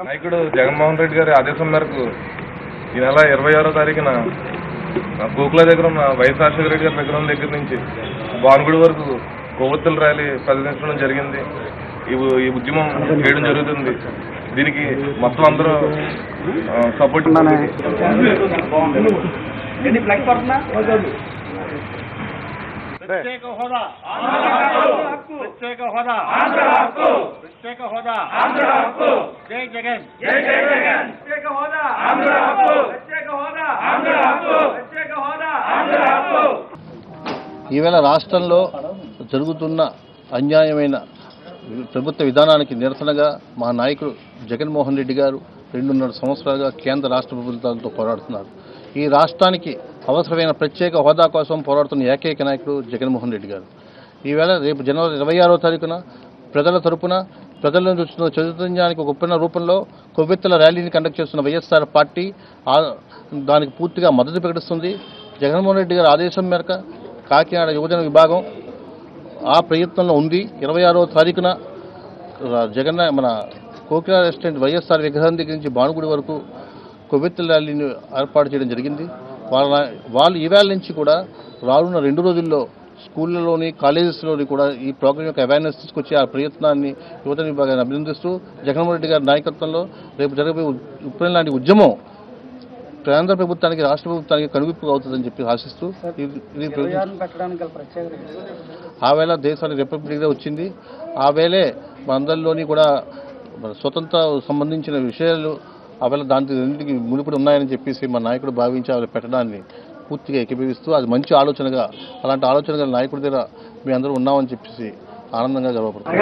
నాయకుడు జగన్మోహన్ రెడ్డి గారి ఆదేశం మేరకు ఈ నెల 26వ తారీఖున గోకుల దగ్గర ఉన్న వైఎస్ రాజశేఖర రెడ్డి గారి విగ్రహం దగ్గర నుంచి భానుగుడి వరకు కొవ్వొత్తుల ర్యాలీ ప్రదర్శించడం జరిగింది. ఈ ఉద్యమం చేయడం జరుగుతుంది. దీనికి మొత్తం అందరూ సపోర్ట్ ప్రత్యేక హోదా ప్రత్యేక హోదా ప్రత్యేక హోదా జై జగన్ ప్రత్యేక హోదా ప్రత్యేక హోదా ప్రత్యేక హోదా. ఈవేళ రాష్ట్రంలో జరుగుతున్న అన్యాయమైన ప్రభుత్వ విధానానికి నిరసనగా మా నాయకుడు జగన్మోహన్ రెడ్డి గారు 2.5 సంవత్సరాలుగా కేంద్ర రాష్ట్ర ప్రభుత్వాలతో పోరాడుతున్నారు. ఈ రాష్ట్రానికి అవసరమైన ప్రత్యేక హోదా కోసం పోరాడుతున్న ఏకైక నాయకుడు జగన్మోహన్ రెడ్డి గారు. ఈవేళ రేపు జనవరి 26వ తారీఖున ప్రజల తరపున ప్రజల నుంచి వచ్చిన చైతన్యానికి ఒక ఉప్పెన రూపంలో కొవ్వొత్తుల ర్యాలీని కండక్ట్ చేస్తున్న వైఎస్ఆర్ పార్టీ దానికి పూర్తిగా మద్దతు ప్రకటిస్తుంది. జగన్మోహన్ రెడ్డి గారి ఆదేశం మేరకు కాకినాడ యువజన విభాగం ఆ ప్రయత్నంలో ఉంది. 26వ తారీఖున మన కోకిల రెస్టారెంట్ వైఎస్ఆర్ విగ్రహం దగ్గర నుంచి భానుగుడి వరకు కొవ్వొత్తుల ర్యాలీని ఏర్పాటు చేయడం జరిగింది. వాళ్ళు ఈవేళ నుంచి కూడా రానున్న 2 రోజుల్లో స్కూళ్ళలోని కాలేజెస్లోని కూడా ఈ ప్రోగ్రాం యొక్క అవేర్నెస్ తీసుకొచ్చి ఆ ప్రయత్నాన్ని యువత విభాగాన్ని అభినందిస్తూ జగన్మోహన్ రెడ్డి గారి నాయకత్వంలో రేపు జరగబోయే ఉప్పెన లాంటి ఉద్యమం కేంద్ర ప్రభుత్వానికి రాష్ట్ర ప్రభుత్వానికి కనువిప్పు అవుతుందని చెప్పి ఆశిస్తూ ఆ వేళ దేశానికి రిపబ్లిక్ డే వచ్చింది. ఆ వేళే మనందరిలోని కూడా స్వతంత్ర సంబంధించిన విషయాలు ఆవేళ దాంట్లో రెండింటికి ముడిపడి ఉన్నాయని చెప్పేసి మా నాయకుడు భావించి ఆవిడ పెట్టడాన్ని పూర్తిగా ఏకీభవిస్తూ అది మంచి ఆలోచనగా అలాంటి ఆలోచనగా నాయకుడి దగ్గర మీ అందరూ ఉన్నామని చెప్పేసి ఆనందంగా గర్వపడుతున్నాం.